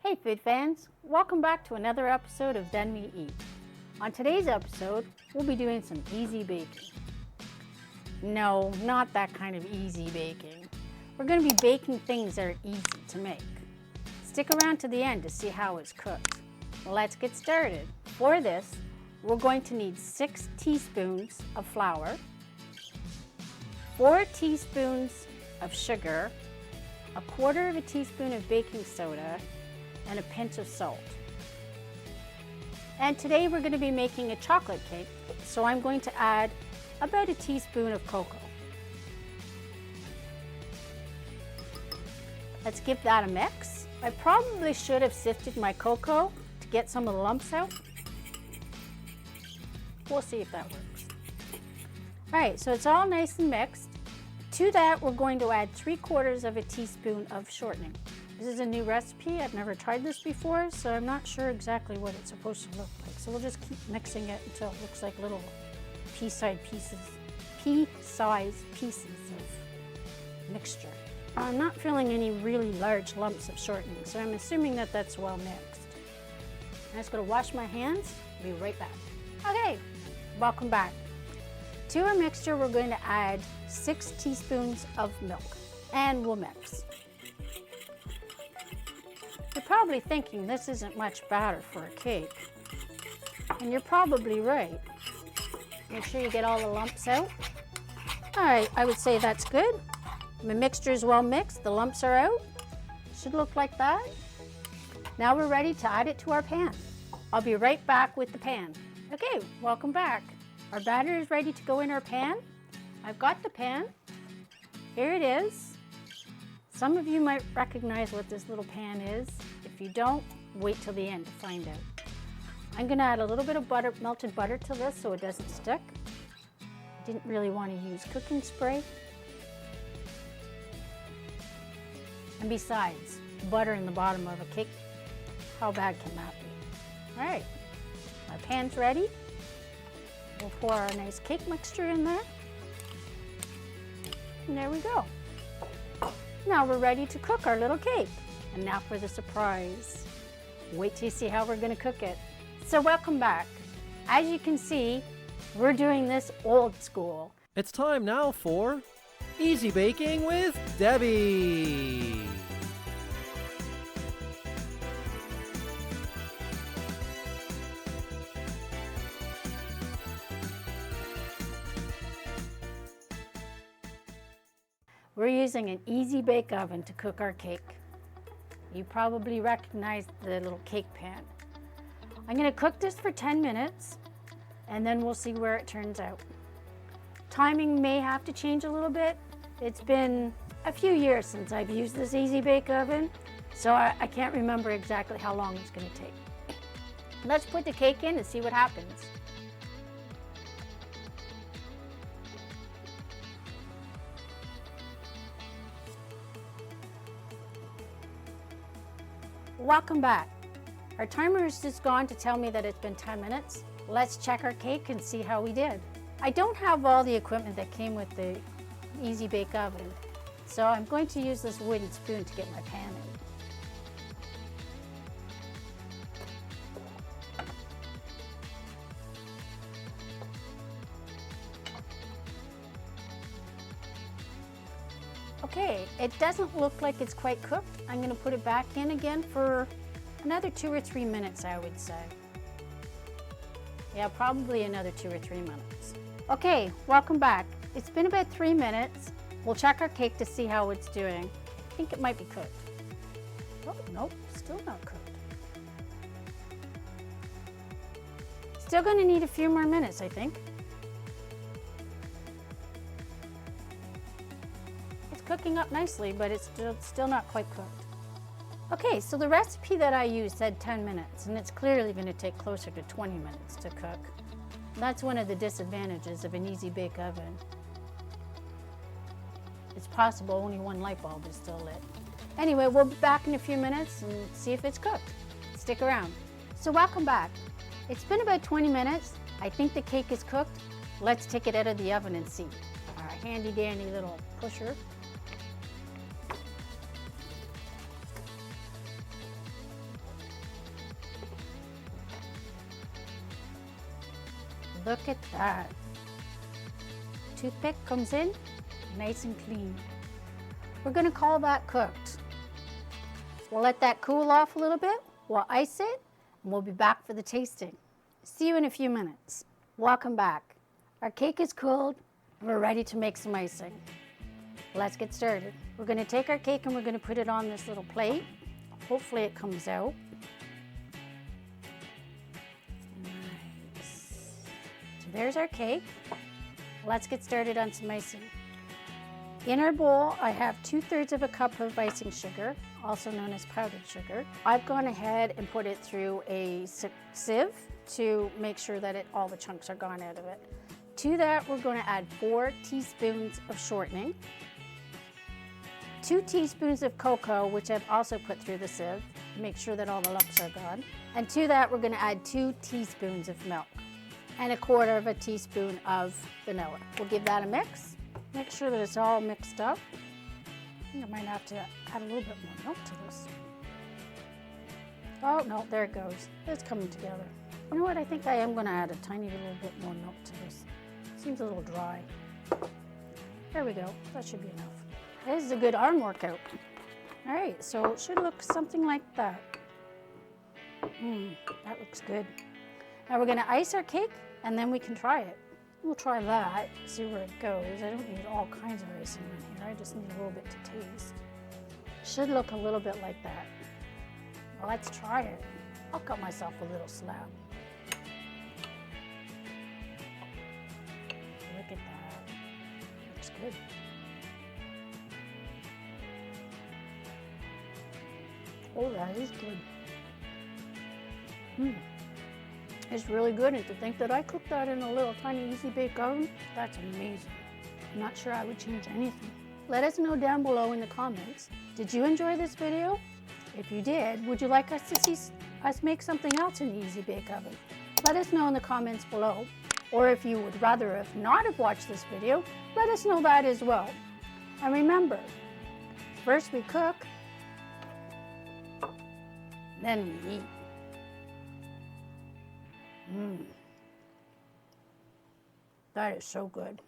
Hey food fans, welcome back to another episode of Then We Eat. On today's episode, we'll be doing some easy baking. No, not that kind of easy baking. We're going to be baking things that are easy to make. Stick around to the end to see how it's cooked. Let's get started. For this, we're going to need 6 teaspoons of flour, 4 teaspoons of sugar, 1/4 teaspoon of baking soda, and a pinch of salt. And today we're going to be making a chocolate cake, so I'm going to add about a teaspoon of cocoa. Let's give that a mix. I probably should have sifted my cocoa to get some of the lumps out. We'll see if that works. All right, so it's all nice and mixed. To that, we're going to add 3/4 teaspoon of shortening. This is a new recipe. I've never tried this before, so I'm not sure exactly what it's supposed to look like. So we'll just keep mixing it until it looks like little pea-sized pieces of mixture. I'm not feeling any really large lumps of shortening, so I'm assuming that that's well mixed. I'm just going to wash my hands. Be right back. Okay, welcome back. To our mixture, we're going to add 6 teaspoons of milk, and we'll mix. You're probably thinking this isn't much batter for a cake, and you're probably right. Make sure you get all the lumps out. All right, I would say that's good. My mixture is well mixed, the lumps are out. Should look like that. Now we're ready to add it to our pan. I'll be right back with the pan. Okay, welcome back. Our batter is ready to go in our pan. I've got the pan. Here it is. Some of you might recognize what this little pan is. If you don't, wait till the end to find out. I'm going to add a little bit of butter, melted butter to this so it doesn't stick. I didn't really want to use cooking spray. And besides, butter in the bottom of a cake, how bad can that be? All right, my pan's ready. We'll pour our nice cake mixture in there. And there we go. Now we're ready to cook our little cake. And now for the surprise. Wait till you see how we're going to cook it. So welcome back. As you can see, we're doing this old school. It's time now for Easy Baking with Debbie. We're using an easy bake oven to cook our cake. You probably recognize the little cake pan. I'm going to cook this for 10 minutes and then we'll see where it turns out. Timing may have to change a little bit. It's been a few years since I've used this easy bake oven, so I can't remember exactly how long it's going to take. Let's put the cake in and see what happens. Welcome back. Our timer has just gone to tell me that it's been 10 minutes. Let's check our cake and see how we did. I don't have all the equipment that came with the Easy Bake Oven, so I'm going to use this wooden spoon to get my pan in. Okay, it doesn't look like it's quite cooked. I'm going to put it back in again for another 2 or 3 minutes, I would say. Yeah, probably another 2 or 3 minutes. Okay, welcome back. It's been about 3 minutes. We'll check our cake to see how it's doing. I think it might be cooked. Oh, nope, still not cooked. Still going to need a few more minutes, I think. Cooking up nicely, but it's still not quite cooked. Okay, so the recipe that I used said 10 minutes, and it's clearly going to take closer to 20 minutes to cook. That's one of the disadvantages of an easy bake oven. It's possible only one light bulb is still lit. Anyway, we'll be back in a few minutes and see if it's cooked. Stick around. So welcome back. It's been about 20 minutes. I think the cake is cooked. Let's take it out of the oven and see. Our handy dandy little pusher. Look at that. Toothpick comes in nice and clean. We're gonna call that cooked. We'll let that cool off a little bit. We'll ice it, and we'll be back for the tasting. See you in a few minutes. Welcome back. Our cake is cooled, and we're ready to make some icing. Let's get started. We're gonna take our cake and we're gonna put it on this little plate. Hopefully it comes out. Nice. So there's our cake. Let's get started on some icing. In our bowl, I have 2/3 of a cup of icing sugar, also known as powdered sugar. I've gone ahead and put it through a sieve to make sure that all the chunks are gone out of it. To that, we're going to add 4 teaspoons of shortening, 2 teaspoons of cocoa, which I've also put through the sieve to make sure that all the lumps are gone. And to that, we're going to add 2 teaspoons of milk and 1/4 of a teaspoon of vanilla. We'll give that a mix. Make sure that it's all mixed up. I think I might have to add a little bit more milk to this. Oh, no, there it goes. It's coming together. You know what? I think I am going to add a tiny little bit more milk to this. Seems a little dry. There we go. That should be enough. This is a good arm workout. All right, so it should look something like that. That looks good. Now we're going to ice our cake, and then we can try it. We'll try that, see where it goes. I don't need all kinds of icing in here. I just need a little bit to taste. Should look a little bit like that. Well, let's try it. I'll cut myself a little slab. Look at that. Looks good. Oh, that is good. It's really good, and to think that I cooked that in a little tiny easy bake oven, that's amazing. I'm not sure I would change anything. Let us know down below in the comments. Did you enjoy this video? If you did, would you like us to see us make something else in the easy bake oven? Let us know in the comments below. Or if you would rather have not have watched this video, let us know that as well. And remember, first we cook, then we eat. That is so good.